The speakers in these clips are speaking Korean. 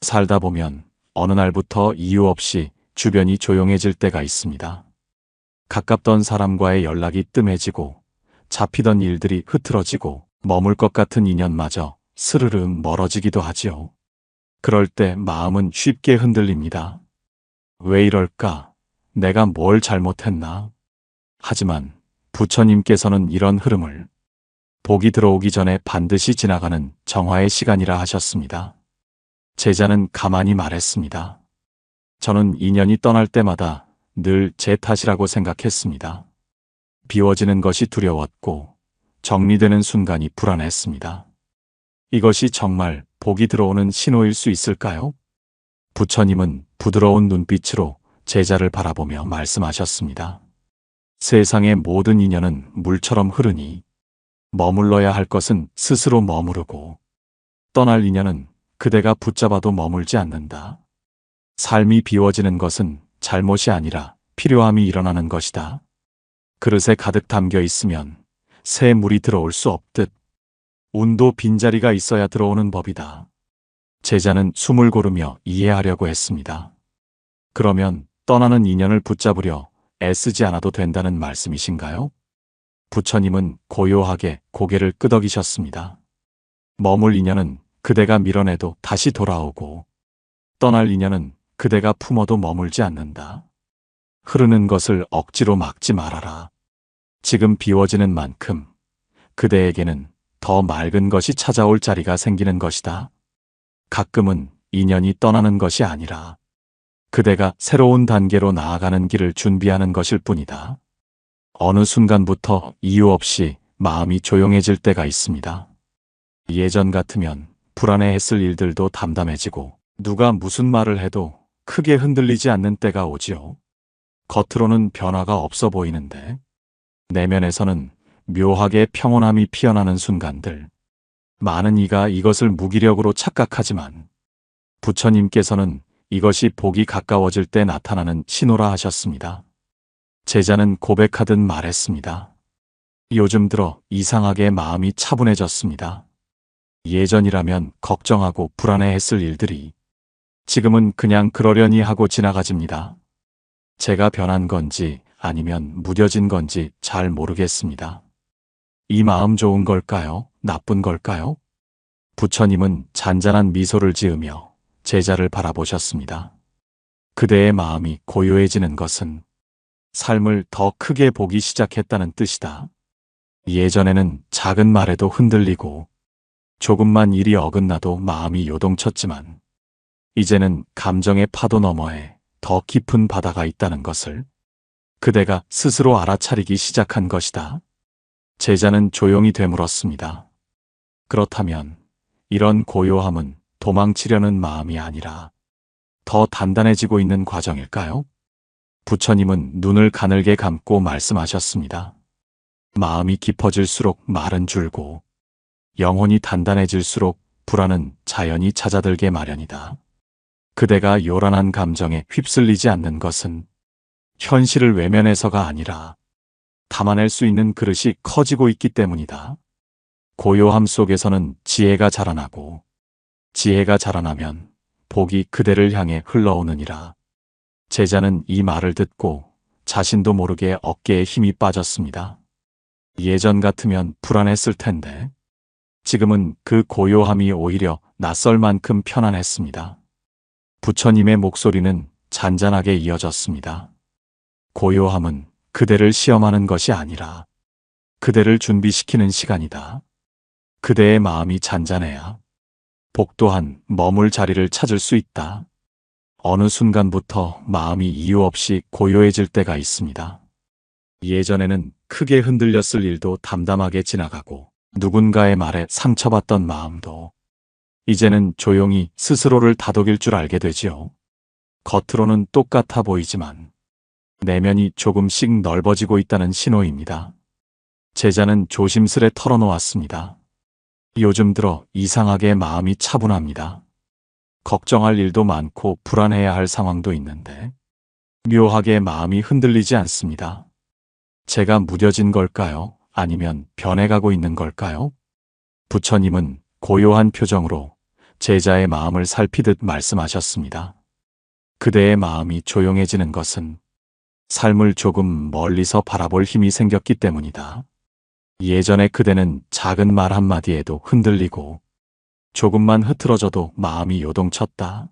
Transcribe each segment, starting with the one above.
살다 보면 어느 날부터 이유 없이 주변이 조용해질 때가 있습니다. 가깝던 사람과의 연락이 뜸해지고 잡히던 일들이 흐트러지고 머물 것 같은 인연마저 스르르 멀어지기도 하지요. 그럴 때 마음은 쉽게 흔들립니다. 왜 이럴까? 내가 뭘 잘못했나? 하지만 부처님께서는 이런 흐름을 복이 들어오기 전에 반드시 지나가는 정화의 시간이라 하셨습니다. 제자는 가만히 말했습니다. 저는 인연이 떠날 때마다 늘 제 탓이라고 생각했습니다. 비워지는 것이 두려웠고 정리되는 순간이 불안했습니다. 이것이 정말 복이 들어오는 신호일 수 있을까요? 부처님은 부드러운 눈빛으로 제자를 바라보며 말씀하셨습니다. 세상의 모든 인연은 물처럼 흐르니 머물러야 할 것은 스스로 머무르고 떠날 인연은 그대가 붙잡아도 머물지 않는다. 삶이 비워지는 것은 잘못이 아니라 필요함이 일어나는 것이다. 그릇에 가득 담겨 있으면 새 물이 들어올 수 없듯 운도 빈자리가 있어야 들어오는 법이다. 제자는 숨을 고르며 이해하려고 했습니다. 그러면 떠나는 인연을 붙잡으려 애쓰지 않아도 된다는 말씀이신가요? 부처님은 고요하게 고개를 끄덕이셨습니다. 머물 인연은 그대가 밀어내도 다시 돌아오고 떠날 인연은 그대가 품어도 머물지 않는다. 흐르는 것을 억지로 막지 말아라. 지금 비워지는 만큼 그대에게는 더 맑은 것이 찾아올 자리가 생기는 것이다. 가끔은 인연이 떠나는 것이 아니라 그대가 새로운 단계로 나아가는 길을 준비하는 것일 뿐이다. 어느 순간부터 이유 없이 마음이 조용해질 때가 있습니다. 예전 같으면 불안해했을 일들도 담담해지고 누가 무슨 말을 해도 크게 흔들리지 않는 때가 오지요. 겉으로는 변화가 없어 보이는데 내면에서는 묘하게 평온함이 피어나는 순간들. 많은 이가 이것을 무기력으로 착각하지만 부처님께서는 이것이 복이 가까워질 때 나타나는 신호라 하셨습니다. 제자는 고백하듯 말했습니다. 요즘 들어 이상하게 마음이 차분해졌습니다. 예전이라면 걱정하고 불안해했을 일들이 지금은 그냥 그러려니 하고 지나가집니다. 제가 변한 건지 아니면 무뎌진 건지 잘 모르겠습니다. 이 마음 좋은 걸까요? 나쁜 걸까요? 부처님은 잔잔한 미소를 지으며 제자를 바라보셨습니다. 그대의 마음이 고요해지는 것은 삶을 더 크게 보기 시작했다는 뜻이다. 예전에는 작은 말에도 흔들리고 조금만 일이 어긋나도 마음이 요동쳤지만 이제는 감정의 파도 너머에 더 깊은 바다가 있다는 것을 그대가 스스로 알아차리기 시작한 것이다. 제자는 조용히 되물었습니다. 그렇다면 이런 고요함은 도망치려는 마음이 아니라 더 단단해지고 있는 과정일까요? 부처님은 눈을 가늘게 감고 말씀하셨습니다. 마음이 깊어질수록 말은 줄고 영혼이 단단해질수록 불안은 자연히 찾아들게 마련이다. 그대가 요란한 감정에 휩쓸리지 않는 것은 현실을 외면해서가 아니라 담아낼 수 있는 그릇이 커지고 있기 때문이다. 고요함 속에서는 지혜가 자라나고 지혜가 자라나면 복이 그대를 향해 흘러오느니라. 제자는 이 말을 듣고 자신도 모르게 어깨에 힘이 빠졌습니다. 예전 같으면 불안했을 텐데 지금은 그 고요함이 오히려 낯설 만큼 편안했습니다. 부처님의 목소리는 잔잔하게 이어졌습니다. 고요함은 그대를 시험하는 것이 아니라 그대를 준비시키는 시간이다. 그대의 마음이 잔잔해야 복 또한 머물 자리를 찾을 수 있다. 어느 순간부터 마음이 이유 없이 고요해질 때가 있습니다. 예전에는 크게 흔들렸을 일도 담담하게 지나가고 누군가의 말에 상처받던 마음도 이제는 조용히 스스로를 다독일 줄 알게 되지요. 겉으로는 똑같아 보이지만 내면이 조금씩 넓어지고 있다는 신호입니다. 제자는 조심스레 털어놓았습니다. 요즘 들어 이상하게 마음이 차분합니다. 걱정할 일도 많고 불안해야 할 상황도 있는데 묘하게 마음이 흔들리지 않습니다. 제가 무뎌진 걸까요? 아니면 변해가고 있는 걸까요? 부처님은 고요한 표정으로 제자의 마음을 살피듯 말씀하셨습니다. 그대의 마음이 조용해지는 것은 삶을 조금 멀리서 바라볼 힘이 생겼기 때문이다. 예전에 그대는 작은 말 한마디에도 흔들리고 조금만 흐트러져도 마음이 요동쳤다.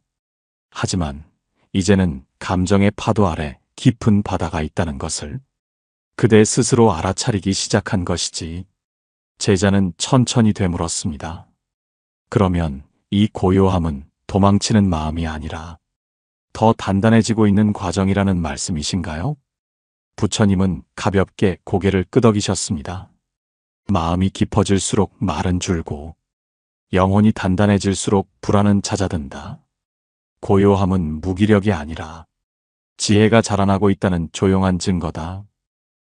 하지만 이제는 감정의 파도 아래 깊은 바다가 있다는 것을 그대 스스로 알아차리기 시작한 것이지. 제자는 천천히 되물었습니다. 그러면 이 고요함은 도망치는 마음이 아니라 더 단단해지고 있는 과정이라는 말씀이신가요? 부처님은 가볍게 고개를 끄덕이셨습니다. 마음이 깊어질수록 말은 줄고 영혼이 단단해질수록 불안은 잦아든다. 고요함은 무기력이 아니라 지혜가 자라나고 있다는 조용한 증거다.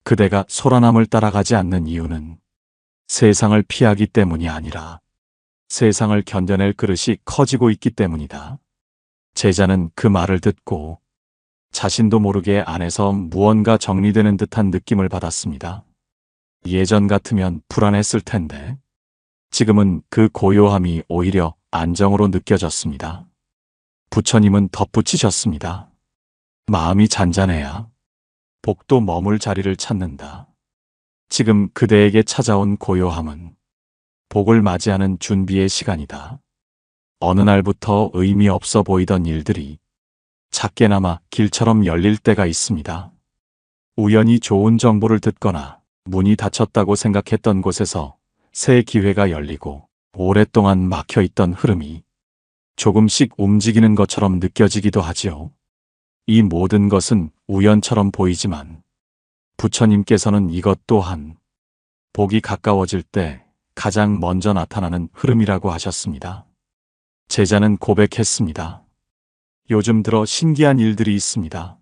그대가 소라남을 따라가지 않는 이유는 세상을 피하기 때문이 아니라 세상을 견뎌낼 그릇이 커지고 있기 때문이다. 제자는 그 말을 듣고 자신도 모르게 안에서 무언가 정리되는 듯한 느낌을 받았습니다. 예전 같으면 불안했을 텐데 지금은 그 고요함이 오히려 안정으로 느껴졌습니다. 부처님은 덧붙이셨습니다. 마음이 잔잔해야 복도 머물 자리를 찾는다. 지금 그대에게 찾아온 고요함은 복을 맞이하는 준비의 시간이다. 어느 날부터 의미 없어 보이던 일들이 작게나마 길처럼 열릴 때가 있습니다. 우연히 좋은 정보를 듣거나 문이 닫혔다고 생각했던 곳에서 새 기회가 열리고 오랫동안 막혀있던 흐름이 조금씩 움직이는 것처럼 느껴지기도 하지요. 이 모든 것은 우연처럼 보이지만 부처님께서는 이것 또한 복이 가까워질 때 가장 먼저 나타나는 흐름이라고 하셨습니다. 제자는 고백했습니다. 요즘 들어 신기한 일들이 있습니다.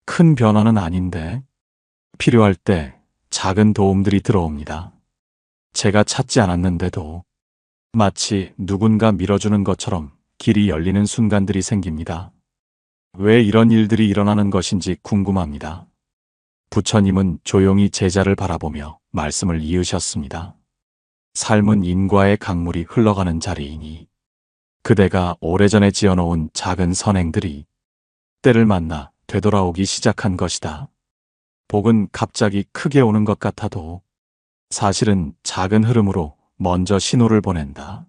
큰 변화는 아닌데 필요할 때 작은 도움들이 들어옵니다. 제가 찾지 않았는데도 마치 누군가 밀어주는 것처럼 길이 열리는 순간들이 생깁니다. 왜 이런 일들이 일어나는 것인지 궁금합니다. 부처님은 조용히 제자를 바라보며 말씀을 이으셨습니다. 삶은 인과의 강물이 흘러가는 자리이니 그대가 오래전에 지어놓은 작은 선행들이 때를 만나 되돌아오기 시작한 것이다. 복은 갑자기 크게 오는 것 같아도 사실은 작은 흐름으로 먼저 신호를 보낸다.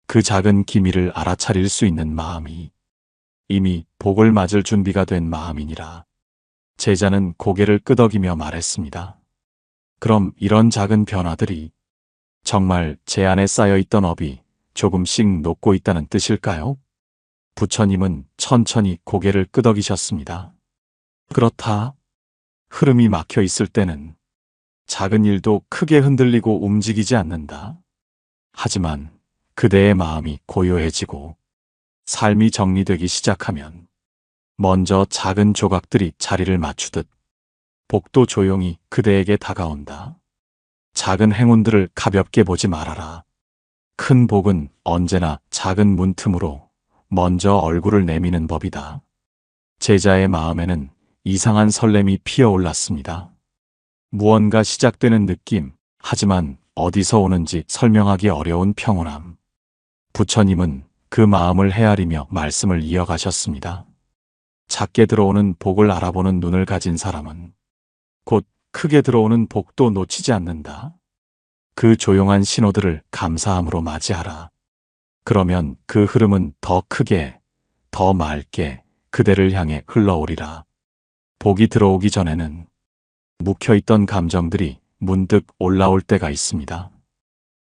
그 작은 기미를 알아차릴 수 있는 마음이 이미 복을 맞을 준비가 된 마음이니라. 제자는 고개를 끄덕이며 말했습니다. 그럼 이런 작은 변화들이 정말 제 안에 쌓여있던 업이 조금씩 녹고 있다는 뜻일까요? 부처님은 천천히 고개를 끄덕이셨습니다. 그렇다. 흐름이 막혀 있을 때는 작은 일도 크게 흔들리고 움직이지 않는다. 하지만 그대의 마음이 고요해지고 삶이 정리되기 시작하면 먼저 작은 조각들이 자리를 맞추듯 복도 조용히 그대에게 다가온다. 작은 행운들을 가볍게 보지 말아라. 큰 복은 언제나 작은 문틈으로 먼저 얼굴을 내미는 법이다. 제자의 마음에는 이상한 설렘이 피어올랐습니다. 무언가 시작되는 느낌, 하지만 어디서 오는지 설명하기 어려운 평온함. 부처님은 그 마음을 헤아리며 말씀을 이어가셨습니다. 작게 들어오는 복을 알아보는 눈을 가진 사람은 곧 크게 들어오는 복도 놓치지 않는다. 그 조용한 신호들을 감사함으로 맞이하라. 그러면 그 흐름은 더 크게, 더 맑게 그대를 향해 흘러오리라. 복이 들어오기 전에는 묵혀있던 감정들이 문득 올라올 때가 있습니다.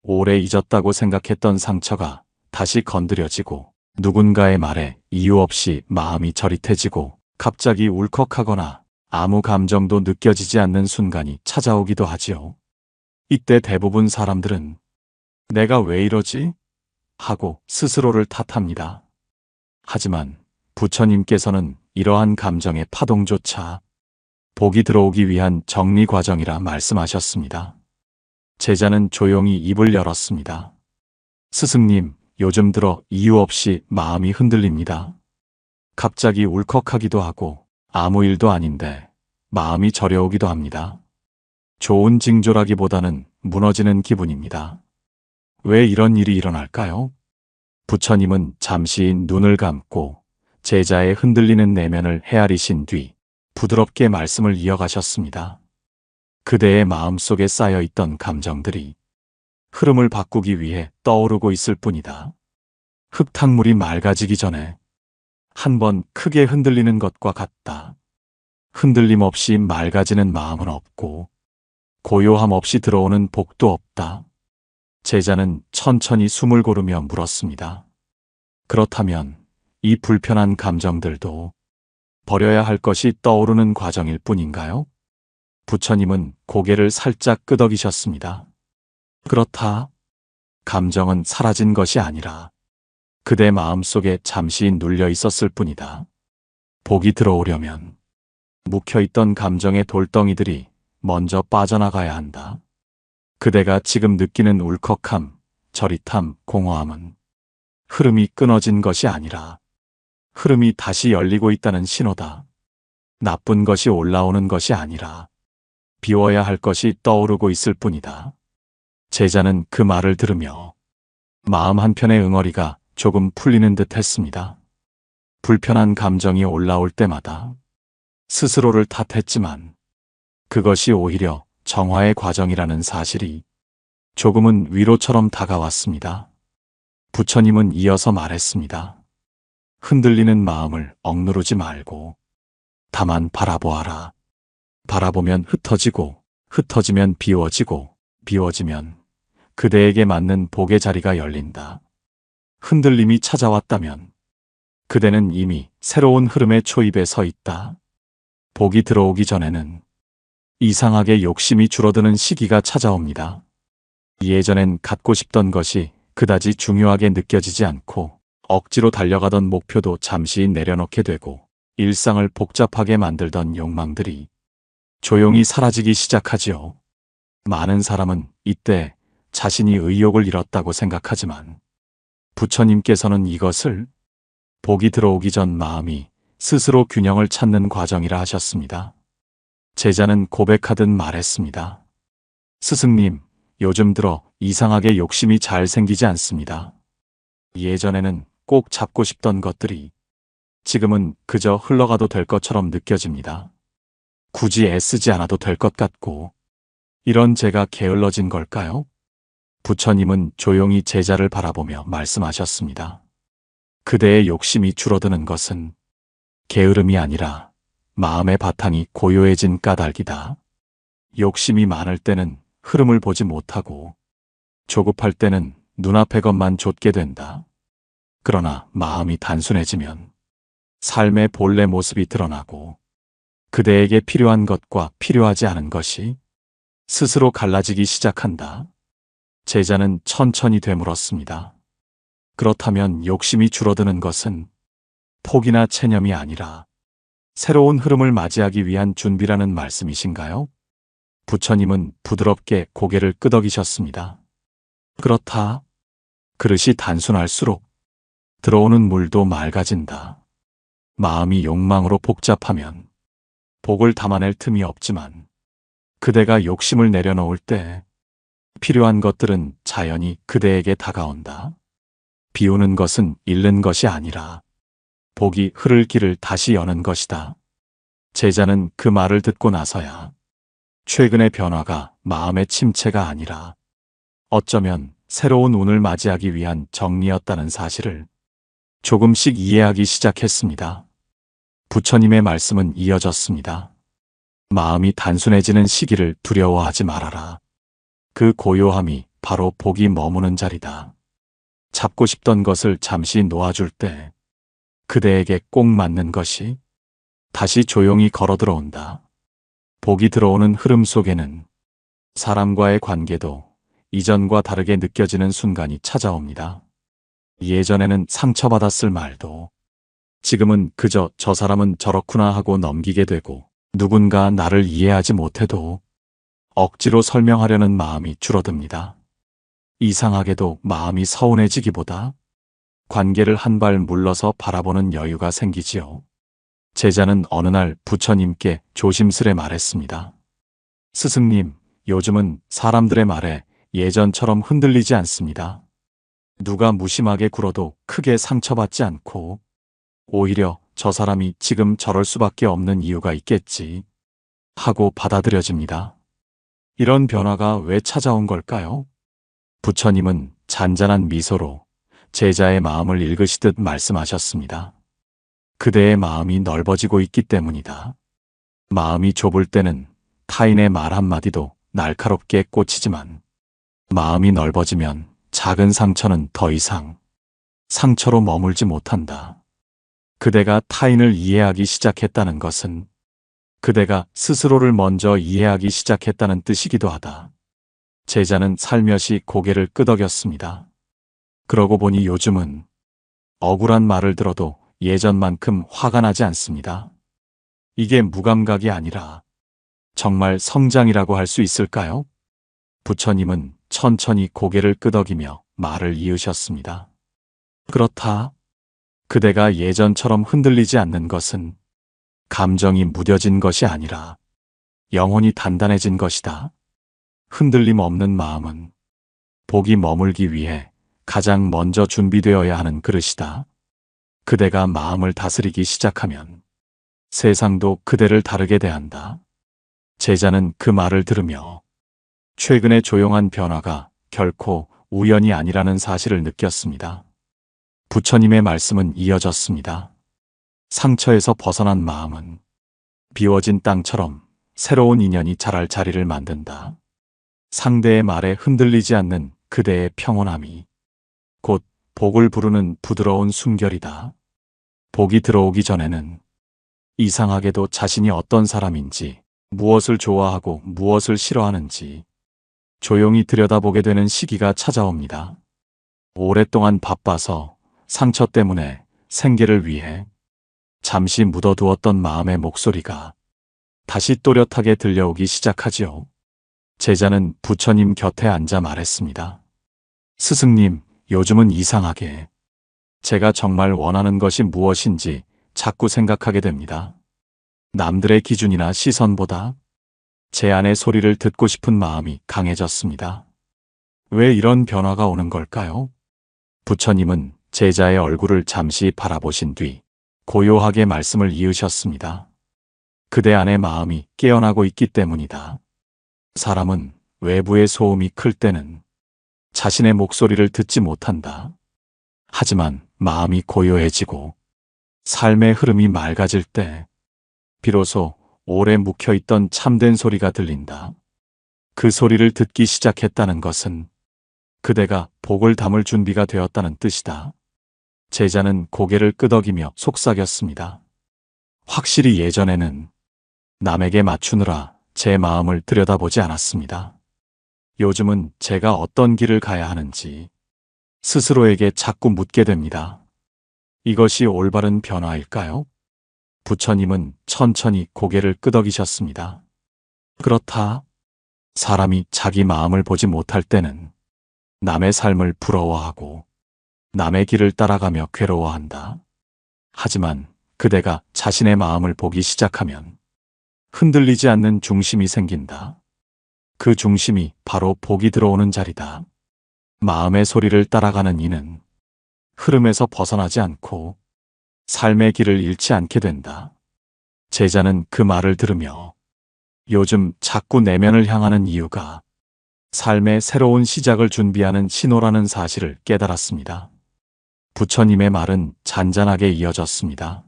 오래 잊었다고 생각했던 상처가 다시 건드려지고 누군가의 말에 이유 없이 마음이 저릿해지고 갑자기 울컥하거나 아무 감정도 느껴지지 않는 순간이 찾아오기도 하지요. 이때 대부분 사람들은 내가 왜 이러지? 하고 스스로를 탓합니다. 하지만 부처님께서는 이러한 감정의 파동조차 복이 들어오기 위한 정리 과정이라 말씀하셨습니다. 제자는 조용히 입을 열었습니다. 스승님, 요즘 들어 이유 없이 마음이 흔들립니다. 갑자기 울컥하기도 하고 아무 일도 아닌데 마음이 저려오기도 합니다. 좋은 징조라기보다는 무너지는 기분입니다. 왜 이런 일이 일어날까요? 부처님은 잠시 눈을 감고 제자의 흔들리는 내면을 헤아리신 뒤 부드럽게 말씀을 이어가셨습니다. 그대의 마음속에 쌓여있던 감정들이 흐름을 바꾸기 위해 떠오르고 있을 뿐이다. 흙탕물이 맑아지기 전에 한번 크게 흔들리는 것과 같다. 흔들림 없이 맑아지는 마음은 없고 고요함 없이 들어오는 복도 없다. 제자는 천천히 숨을 고르며 물었습니다. 그렇다면 이 불편한 감정들도 버려야 할 것이 떠오르는 과정일 뿐인가요? 부처님은 고개를 살짝 끄덕이셨습니다. 그렇다. 감정은 사라진 것이 아니라 그대 마음속에 잠시 눌려 있었을 뿐이다. 복이 들어오려면 묵혀있던 감정의 돌덩이들이 먼저 빠져나가야 한다. 그대가 지금 느끼는 울컥함, 저릿함, 공허함은 흐름이 끊어진 것이 아니라 흐름이 다시 열리고 있다는 신호다. 나쁜 것이 올라오는 것이 아니라 비워야 할 것이 떠오르고 있을 뿐이다. 제자는 그 말을 들으며 마음 한편의 응어리가 조금 풀리는 듯 했습니다. 불편한 감정이 올라올 때마다 스스로를 탓했지만 그것이 오히려 정화의 과정이라는 사실이 조금은 위로처럼 다가왔습니다. 부처님은 이어서 말했습니다. 흔들리는 마음을 억누르지 말고 다만 바라보아라. 바라보면 흩어지고 흩어지면 비워지고 비워지면 그대에게 맞는 복의 자리가 열린다. 흔들림이 찾아왔다면 그대는 이미 새로운 흐름의 초입에 서 있다. 복이 들어오기 전에는 이상하게 욕심이 줄어드는 시기가 찾아옵니다. 예전엔 갖고 싶던 것이 그다지 중요하게 느껴지지 않고 억지로 달려가던 목표도 잠시 내려놓게 되고 일상을 복잡하게 만들던 욕망들이 조용히 사라지기 시작하지요. 많은 사람은 이때 자신이 의욕을 잃었다고 생각하지만 부처님께서는 이것을 복이 들어오기 전 마음이 스스로 균형을 찾는 과정이라 하셨습니다. 제자는 고백하듯 말했습니다. 스승님, 요즘 들어 이상하게 욕심이 잘 생기지 않습니다. 예전에는 꼭 잡고 싶던 것들이 지금은 그저 흘러가도 될 것처럼 느껴집니다. 굳이 애쓰지 않아도 될 것 같고, 이런 제가 게을러진 걸까요? 부처님은 조용히 제자를 바라보며 말씀하셨습니다. 그대의 욕심이 줄어드는 것은 게으름이 아니라 마음의 바탕이 고요해진 까닭이다. 욕심이 많을 때는 흐름을 보지 못하고 조급할 때는 눈앞의 것만 좇게 된다. 그러나 마음이 단순해지면 삶의 본래 모습이 드러나고 그대에게 필요한 것과 필요하지 않은 것이 스스로 갈라지기 시작한다. 제자는 천천히 되물었습니다. 그렇다면 욕심이 줄어드는 것은 포기나 체념이 아니라 새로운 흐름을 맞이하기 위한 준비라는 말씀이신가요? 부처님은 부드럽게 고개를 끄덕이셨습니다. 그렇다. 그릇이 단순할수록 들어오는 물도 맑아진다. 마음이 욕망으로 복잡하면 복을 담아낼 틈이 없지만 그대가 욕심을 내려놓을 때 필요한 것들은 자연히 그대에게 다가온다. 비우는 것은 잃는 것이 아니라 복이 흐를 길을 다시 여는 것이다. 제자는 그 말을 듣고 나서야 최근의 변화가 마음의 침체가 아니라 어쩌면 새로운 운을 맞이하기 위한 정리였다는 사실을 조금씩 이해하기 시작했습니다. 부처님의 말씀은 이어졌습니다. 마음이 단순해지는 시기를 두려워하지 말아라. 그 고요함이 바로 복이 머무는 자리다. 잡고 싶던 것을 잠시 놓아줄 때 그대에게 꼭 맞는 것이 다시 조용히 걸어 들어온다. 복이 들어오는 흐름 속에는 사람과의 관계도 이전과 다르게 느껴지는 순간이 찾아옵니다. 예전에는 상처받았을 말도 지금은 그저 저 사람은 저렇구나 하고 넘기게 되고 누군가 나를 이해하지 못해도 억지로 설명하려는 마음이 줄어듭니다. 이상하게도 마음이 서운해지기보다 관계를 한 발 물러서 바라보는 여유가 생기지요. 제자는 어느 날 부처님께 조심스레 말했습니다. 스승님, 요즘은 사람들의 말에 예전처럼 흔들리지 않습니다. 누가 무심하게 굴어도 크게 상처받지 않고 오히려 저 사람이 지금 저럴 수밖에 없는 이유가 있겠지 하고 받아들여집니다. 이런 변화가 왜 찾아온 걸까요? 부처님은 잔잔한 미소로 제자의 마음을 읽으시듯 말씀하셨습니다. 그대의 마음이 넓어지고 있기 때문이다. 마음이 좁을 때는 타인의 말 한마디도 날카롭게 꽂히지만 마음이 넓어지면 작은 상처는 더 이상 상처로 머물지 못한다. 그대가 타인을 이해하기 시작했다는 것은 그대가 스스로를 먼저 이해하기 시작했다는 뜻이기도 하다. 제자는 살며시 고개를 끄덕였습니다. 그러고 보니 요즘은 억울한 말을 들어도 예전만큼 화가 나지 않습니다. 이게 무감각이 아니라 정말 성장이라고 할 수 있을까요? 부처님은 천천히 고개를 끄덕이며 말을 이으셨습니다. 그렇다. 그대가 예전처럼 흔들리지 않는 것은 감정이 무뎌진 것이 아니라 영혼이 단단해진 것이다. 흔들림 없는 마음은 복이 머물기 위해 가장 먼저 준비되어야 하는 그릇이다. 그대가 마음을 다스리기 시작하면 세상도 그대를 다르게 대한다. 제자는 그 말을 들으며 최근의 조용한 변화가 결코 우연이 아니라는 사실을 느꼈습니다. 부처님의 말씀은 이어졌습니다. 상처에서 벗어난 마음은 비워진 땅처럼 새로운 인연이 자랄 자리를 만든다. 상대의 말에 흔들리지 않는 그대의 평온함이 곧 복을 부르는 부드러운 숨결이다. 복이 들어오기 전에는 이상하게도 자신이 어떤 사람인지, 무엇을 좋아하고 무엇을 싫어하는지 조용히 들여다보게 되는 시기가 찾아옵니다. 오랫동안 바빠서 상처 때문에 생계를 위해 잠시 묻어두었던 마음의 목소리가 다시 또렷하게 들려오기 시작하지요. 제자는 부처님 곁에 앉아 말했습니다. 스승님, 요즘은 이상하게 제가 정말 원하는 것이 무엇인지 자꾸 생각하게 됩니다. 남들의 기준이나 시선보다 제 안의 소리를 듣고 싶은 마음이 강해졌습니다. 왜 이런 변화가 오는 걸까요? 부처님은 제자의 얼굴을 잠시 바라보신 뒤 고요하게 말씀을 이으셨습니다. 그대 안의 마음이 깨어나고 있기 때문이다. 사람은 외부의 소음이 클 때는 자신의 목소리를 듣지 못한다. 하지만 마음이 고요해지고 삶의 흐름이 맑아질 때 비로소 오래 묵혀있던 참된 소리가 들린다. 그 소리를 듣기 시작했다는 것은 그대가 복을 담을 준비가 되었다는 뜻이다. 제자는 고개를 끄덕이며 속삭였습니다. 확실히 예전에는 남에게 맞추느라 제 마음을 들여다보지 않았습니다. 요즘은 제가 어떤 길을 가야 하는지 스스로에게 자꾸 묻게 됩니다. 이것이 올바른 변화일까요? 부처님은 천천히 고개를 끄덕이셨습니다. 그렇다. 사람이 자기 마음을 보지 못할 때는 남의 삶을 부러워하고 남의 길을 따라가며 괴로워한다. 하지만 그대가 자신의 마음을 보기 시작하면 흔들리지 않는 중심이 생긴다. 그 중심이 바로 복이 들어오는 자리다. 마음의 소리를 따라가는 이는 흐름에서 벗어나지 않고 삶의 길을 잃지 않게 된다. 제자는 그 말을 들으며 요즘 자꾸 내면을 향하는 이유가 삶의 새로운 시작을 준비하는 신호라는 사실을 깨달았습니다. 부처님의 말은 잔잔하게 이어졌습니다.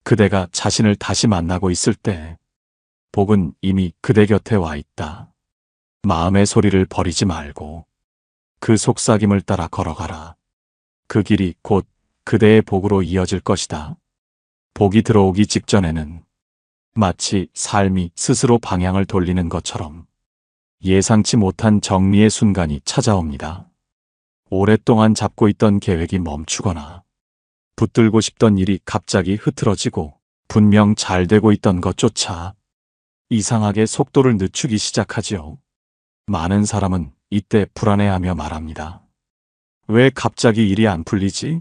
그대가 자신을 다시 만나고 있을 때 복은 이미 그대 곁에 와 있다. 마음의 소리를 버리지 말고 그 속삭임을 따라 걸어가라. 그 길이 곧 그대의 복으로 이어질 것이다. 복이 들어오기 직전에는 마치 삶이 스스로 방향을 돌리는 것처럼 예상치 못한 정리의 순간이 찾아옵니다. 오랫동안 잡고 있던 계획이 멈추거나 붙들고 싶던 일이 갑자기 흐트러지고 분명 잘 되고 있던 것조차 이상하게 속도를 늦추기 시작하지요. 많은 사람은 이때 불안해하며 말합니다. 왜 갑자기 일이 안 풀리지?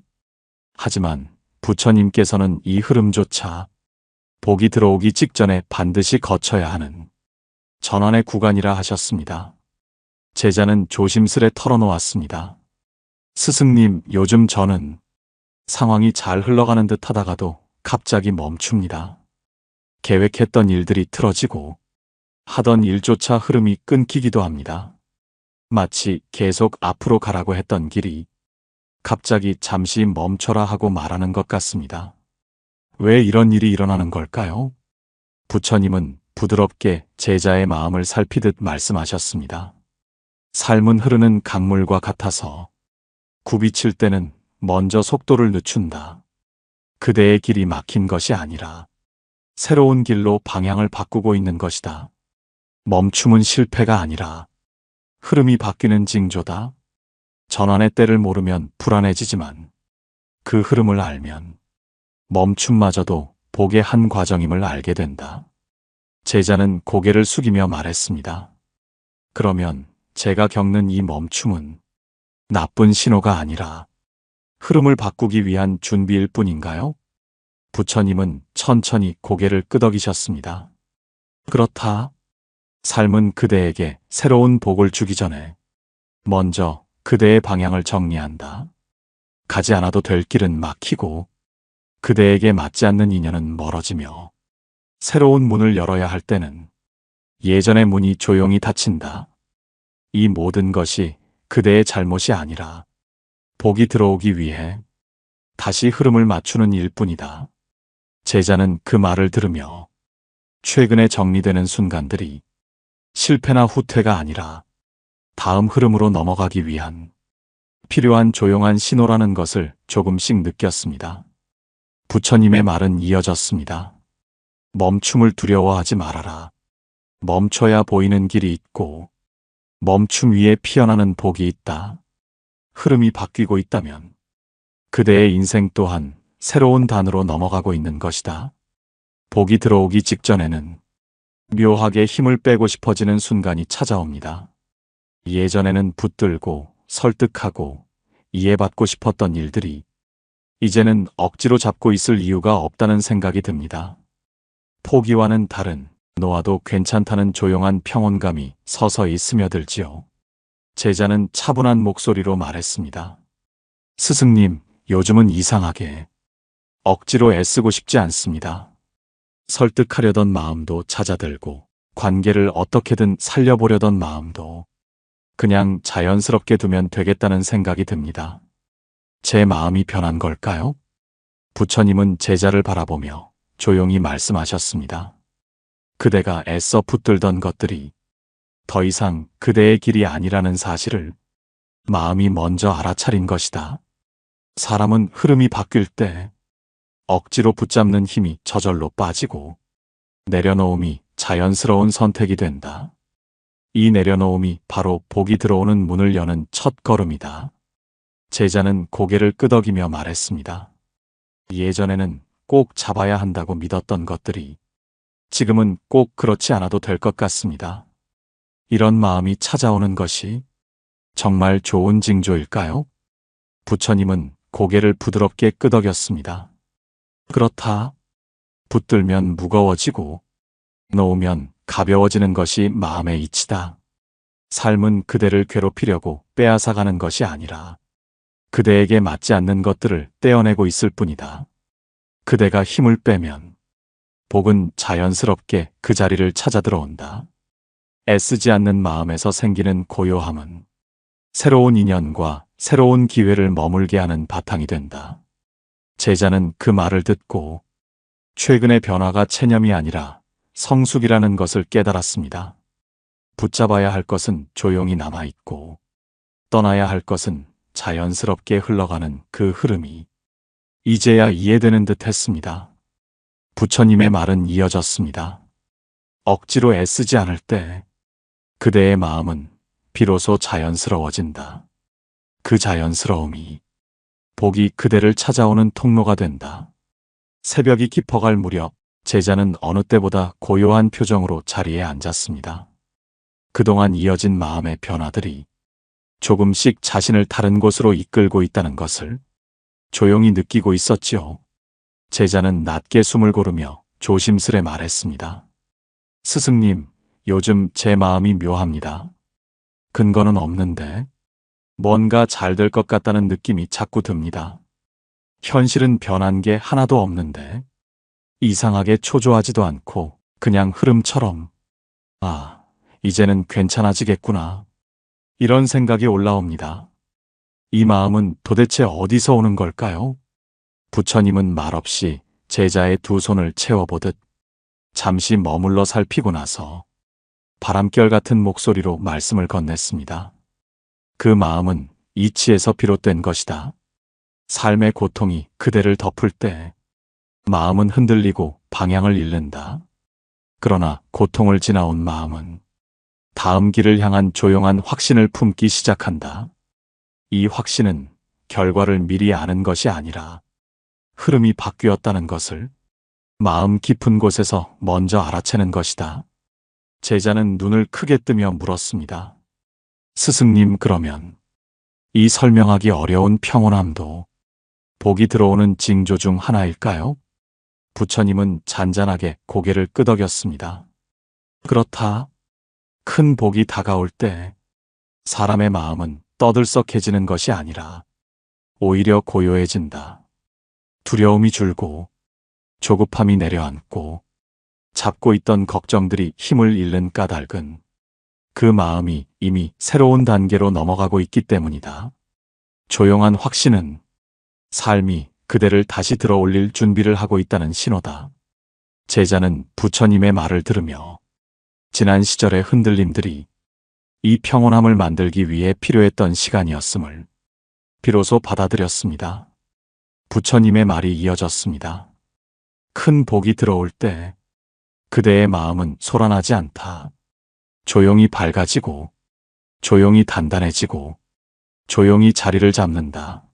하지만 부처님께서는 이 흐름조차 복이 들어오기 직전에 반드시 거쳐야 하는 전환의 구간이라 하셨습니다. 제자는 조심스레 털어놓았습니다. 스승님, 요즘 저는 상황이 잘 흘러가는 듯 하다가도 갑자기 멈춥니다. 계획했던 일들이 틀어지고 하던 일조차 흐름이 끊기기도 합니다. 마치 계속 앞으로 가라고 했던 길이 갑자기 잠시 멈춰라 하고 말하는 것 같습니다. 왜 이런 일이 일어나는 걸까요? 부처님은 부드럽게 제자의 마음을 살피듯 말씀하셨습니다. 삶은 흐르는 강물과 같아서 굽이칠 때는 먼저 속도를 늦춘다. 그대의 길이 막힌 것이 아니라 새로운 길로 방향을 바꾸고 있는 것이다. 멈춤은 실패가 아니라 흐름이 바뀌는 징조다. 전환의 때를 모르면 불안해지지만 그 흐름을 알면 멈춤마저도 복의 한 과정임을 알게 된다. 제자는 고개를 숙이며 말했습니다. 그러면 제가 겪는 이 멈춤은 나쁜 신호가 아니라 흐름을 바꾸기 위한 준비일 뿐인가요? 부처님은 천천히 고개를 끄덕이셨습니다. 그렇다. 삶은 그대에게 새로운 복을 주기 전에 먼저 그대의 방향을 정리한다. 가지 않아도 될 길은 막히고 그대에게 맞지 않는 인연은 멀어지며 새로운 문을 열어야 할 때는 예전의 문이 조용히 닫힌다. 이 모든 것이 그대의 잘못이 아니라 복이 들어오기 위해 다시 흐름을 맞추는 일뿐이다. 제자는 그 말을 들으며 최근에 정리되는 순간들이 실패나 후퇴가 아니라 다음 흐름으로 넘어가기 위한 필요한 조용한 신호라는 것을 조금씩 느꼈습니다. 부처님의 말은 이어졌습니다. 멈춤을 두려워하지 말아라. 멈춰야 보이는 길이 있고 멈춤 위에 피어나는 복이 있다. 흐름이 바뀌고 있다면 그대의 인생 또한 새로운 단으로 넘어가고 있는 것이다. 복이 들어오기 직전에는 묘하게 힘을 빼고 싶어지는 순간이 찾아옵니다. 예전에는 붙들고 설득하고 이해받고 싶었던 일들이 이제는 억지로 잡고 있을 이유가 없다는 생각이 듭니다. 포기와는 다른 놓아도 괜찮다는 조용한 평온감이 서서히 스며들지요. 제자는 차분한 목소리로 말했습니다. 스승님, 요즘은 이상하게 억지로 애쓰고 싶지 않습니다. 설득하려던 마음도 잦아들고 관계를 어떻게든 살려보려던 마음도 그냥 자연스럽게 두면 되겠다는 생각이 듭니다. 제 마음이 변한 걸까요? 부처님은 제자를 바라보며 조용히 말씀하셨습니다. 그대가 애써 붙들던 것들이 더 이상 그대의 길이 아니라는 사실을 마음이 먼저 알아차린 것이다. 사람은 흐름이 바뀔 때 억지로 붙잡는 힘이 저절로 빠지고 내려놓음이 자연스러운 선택이 된다. 이 내려놓음이 바로 복이 들어오는 문을 여는 첫 걸음이다. 제자는 고개를 끄덕이며 말했습니다. 예전에는 꼭 잡아야 한다고 믿었던 것들이 지금은 꼭 그렇지 않아도 될 것 같습니다. 이런 마음이 찾아오는 것이 정말 좋은 징조일까요? 부처님은 고개를 부드럽게 끄덕였습니다. 그렇다. 붙들면 무거워지고 놓으면 가벼워지는 것이 마음의 이치다. 삶은 그대를 괴롭히려고 빼앗아가는 것이 아니라 그대에게 맞지 않는 것들을 떼어내고 있을 뿐이다. 그대가 힘을 빼면 복은 자연스럽게 그 자리를 찾아 들어온다. 애쓰지 않는 마음에서 생기는 고요함은 새로운 인연과 새로운 기회를 머물게 하는 바탕이 된다. 제자는 그 말을 듣고 최근의 변화가 체념이 아니라 성숙이라는 것을 깨달았습니다. 붙잡아야 할 것은 조용히 남아있고 떠나야 할 것은 자연스럽게 흘러가는 그 흐름이 이제야 이해되는 듯 했습니다. 부처님의 말은 이어졌습니다. 억지로 애쓰지 않을 때 그대의 마음은 비로소 자연스러워진다. 그 자연스러움이 복이 그대를 찾아오는 통로가 된다. 새벽이 깊어갈 무렵 제자는 어느 때보다 고요한 표정으로 자리에 앉았습니다. 그동안 이어진 마음의 변화들이 조금씩 자신을 다른 곳으로 이끌고 있다는 것을 조용히 느끼고 있었지요. 제자는 낮게 숨을 고르며 조심스레 말했습니다. 스승님, 요즘 제 마음이 묘합니다. 근거는 없는데 뭔가 잘 될 것 같다는 느낌이 자꾸 듭니다. 현실은 변한 게 하나도 없는데 이상하게 초조하지도 않고 그냥 흐름처럼 아, 이제는 괜찮아지겠구나. 이런 생각이 올라옵니다. 이 마음은 도대체 어디서 오는 걸까요? 부처님은 말없이 제자의 두 손을 채워보듯 잠시 머물러 살피고 나서 바람결 같은 목소리로 말씀을 건넸습니다. 그 마음은 이치에서 비롯된 것이다. 삶의 고통이 그대를 덮을 때 마음은 흔들리고 방향을 잃는다. 그러나 고통을 지나온 마음은 다음 길을 향한 조용한 확신을 품기 시작한다. 이 확신은 결과를 미리 아는 것이 아니라 흐름이 바뀌었다는 것을 마음 깊은 곳에서 먼저 알아채는 것이다. 제자는 눈을 크게 뜨며 물었습니다. 스승님, 그러면 이 설명하기 어려운 평온함도 복이 들어오는 징조 중 하나일까요? 부처님은 잔잔하게 고개를 끄덕였습니다. 그렇다. 큰 복이 다가올 때 사람의 마음은 떠들썩해지는 것이 아니라 오히려 고요해진다. 두려움이 줄고 조급함이 내려앉고 잡고 있던 걱정들이 힘을 잃는 까닭은 그 마음이 이미 새로운 단계로 넘어가고 있기 때문이다. 조용한 확신은 삶이 그대를 다시 들어올릴 준비를 하고 있다는 신호다. 제자는 부처님의 말을 들으며 지난 시절의 흔들림들이 이 평온함을 만들기 위해 필요했던 시간이었음을 비로소 받아들였습니다. 부처님의 말이 이어졌습니다. 큰 복이 들어올 때 그대의 마음은 소란하지 않다. 조용히 밝아지고 조용히 단단해지고 조용히 자리를 잡는다.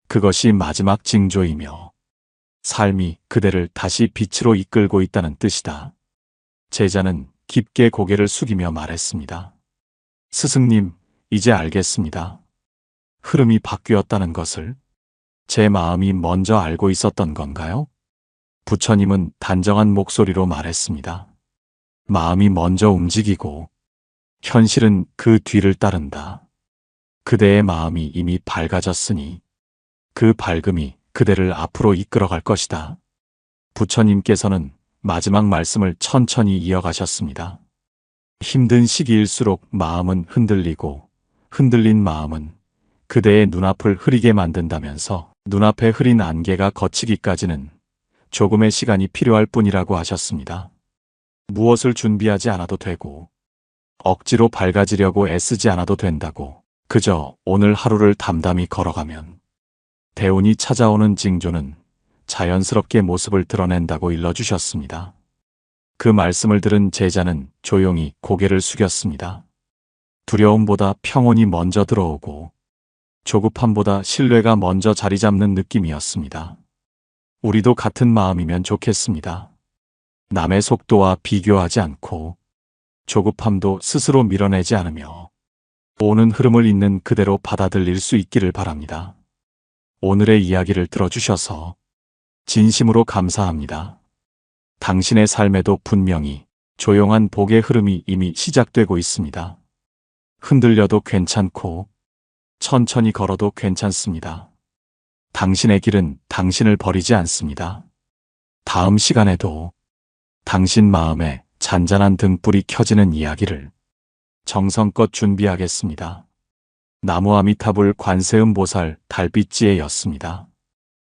그것이 마지막 징조이며 삶이 그대를 다시 빛으로 이끌고 있다는 뜻이다. 제자는 깊게 고개를 숙이며 말했습니다. 스승님, 이제 알겠습니다. 흐름이 바뀌었다는 것을 제 마음이 먼저 알고 있었던 건가요? 부처님은 단정한 목소리로 말했습니다. 마음이 먼저 움직이고 현실은 그 뒤를 따른다. 그대의 마음이 이미 밝아졌으니 그 밝음이 그대를 앞으로 이끌어갈 것이다. 부처님께서는 마지막 말씀을 천천히 이어가셨습니다. 힘든 시기일수록 마음은 흔들리고 흔들린 마음은 그대의 눈앞을 흐리게 만든다면서 눈앞에 흐린 안개가 걷히기까지는 조금의 시간이 필요할 뿐이라고 하셨습니다. 무엇을 준비하지 않아도 되고 억지로 밝아지려고 애쓰지 않아도 된다고 그저 오늘 하루를 담담히 걸어가면 대운이 찾아오는 징조는 자연스럽게 모습을 드러낸다고 일러주셨습니다. 그 말씀을 들은 제자는 조용히 고개를 숙였습니다. 두려움보다 평온이 먼저 들어오고 조급함보다 신뢰가 먼저 자리 잡는 느낌이었습니다. 우리도 같은 마음이면 좋겠습니다. 남의 속도와 비교하지 않고 조급함도 스스로 밀어내지 않으며 오는 흐름을 있는 그대로 받아들일 수 있기를 바랍니다. 오늘의 이야기를 들어주셔서 진심으로 감사합니다. 당신의 삶에도 분명히 조용한 복의 흐름이 이미 시작되고 있습니다. 흔들려도 괜찮고 천천히 걸어도 괜찮습니다. 당신의 길은 당신을 버리지 않습니다. 다음 시간에도 당신 마음에 잔잔한 등불이 켜지는 이야기를 정성껏 준비하겠습니다. 나무 아미타불 관세음보살 달빛지혜였습니다.